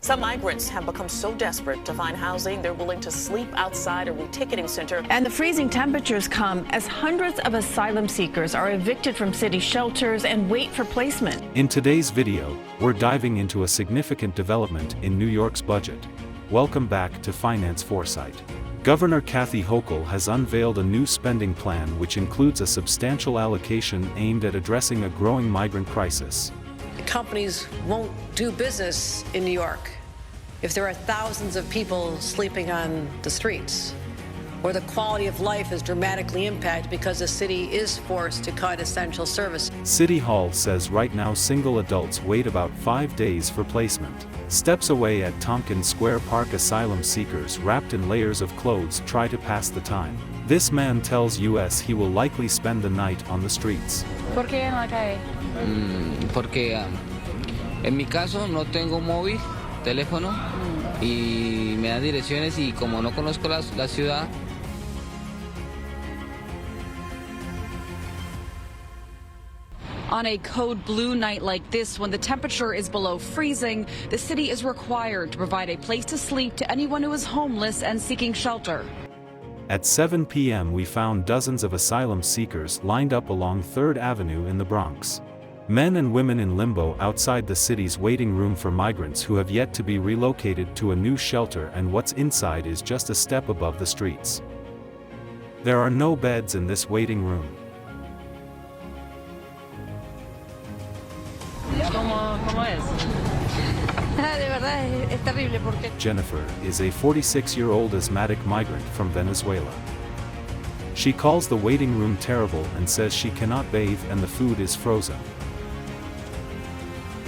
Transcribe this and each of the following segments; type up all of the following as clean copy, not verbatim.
Some migrants have become so desperate to find housing, they're willing to sleep outside a reticketing center. And the freezing temperatures come as hundreds of asylum seekers are evicted from city shelters and wait for placement. In today's video, we're diving into a significant development in New York's budget. Welcome back to Finance Foresight. Governor Kathy Hochul has unveiled a new spending plan which includes a substantial allocation aimed at addressing a growing migrant crisis. Companies won't do business in New York if there are thousands of people sleeping on the streets, or the quality of life is dramatically impacted because the city is forced to cut essential services. City Hall says right now single adults wait about 5 days for placement. Steps away at Tompkins Square Park, asylum seekers wrapped in layers of clothes try to pass the time. This man tells US he will likely spend the night on the streets. ¿Por qué en la calle? Porque en mi caso no tengo móvil, teléfono, y me dan direcciones y como no conozco la ciudad. On a code blue night like this, when the temperature is below freezing, the city is required to provide a place to sleep to anyone who is homeless and seeking shelter. At 7 p.m. we found dozens of asylum seekers lined up along 3rd Avenue in the Bronx. Men and women in limbo outside the city's waiting room for migrants who have yet to be relocated to a new shelter, and what's inside is just a step above the streets. There are no beds in this waiting room. Jennifer is a 46-year-old asthmatic migrant from Venezuela. She calls the waiting room terrible and says she cannot bathe and the food is frozen.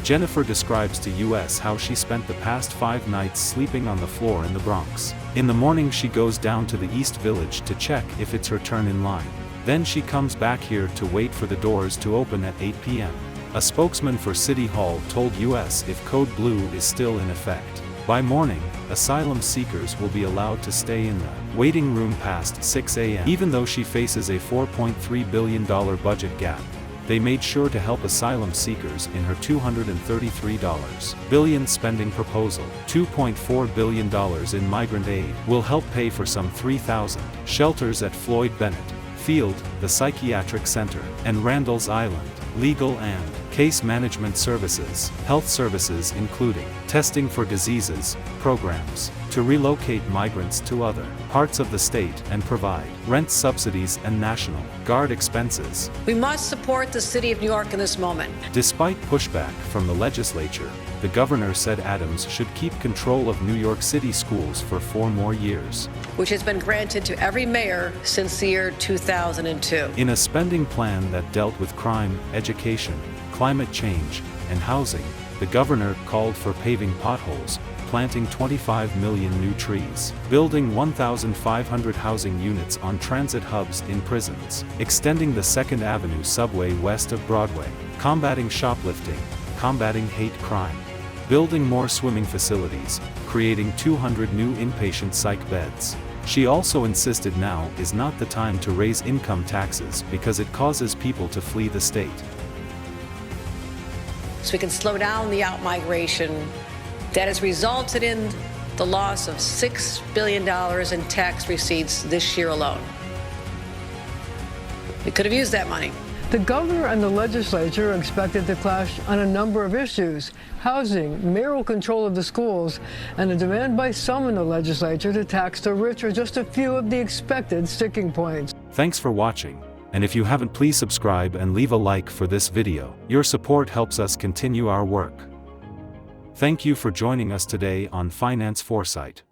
Jennifer describes to US how she spent the past 5 nights sleeping on the floor in the Bronx. In the morning she goes down to the East Village to check if it's her turn in line. Then she comes back here to wait for the doors to open at 8 p.m. A spokesman for City Hall told US if Code Blue is still in effect, by morning, asylum seekers will be allowed to stay in the waiting room past 6 a.m. Even though she faces a $4.3 billion budget gap, they made sure to help asylum seekers in her $233 billion spending proposal. $2.4 billion in migrant aid will help pay for some 3,000 shelters at Floyd Bennett Field, the Psychiatric Center, and Randall's Island, legal and case management services, health services including testing for diseases, programs to relocate migrants to other parts of the state, and provide rent subsidies and National Guard expenses. We must support the city of New York in this moment. Despite pushback from the legislature, the governor said Adams should keep control of New York City schools for 4 more years, Which has been granted to every mayor since the year 2002. in a spending plan that dealt with crime, education, climate change, and housing. The governor called for paving potholes, planting 25 million new trees, building 1,500 housing units on transit hubs in prisons, extending the 2nd Avenue subway west of Broadway, combating shoplifting, combating hate crime, building more swimming facilities, creating 200 new inpatient psych beds. She also insisted now is not the time to raise income taxes because it causes people to flee the state. So we can slow down the outmigration that has resulted in the loss of $6 billion in tax receipts this year alone. We could have used that money. The governor and the legislature are expected to clash on a number of issues: housing, mayoral control of the schools, and a demand by some in the legislature to tax the rich are just a few of the expected sticking points. Thanks for watching, and if you haven't, please subscribe and leave a like for this video. Your support helps us continue our work. Thank you for joining us today on Finance Foresight.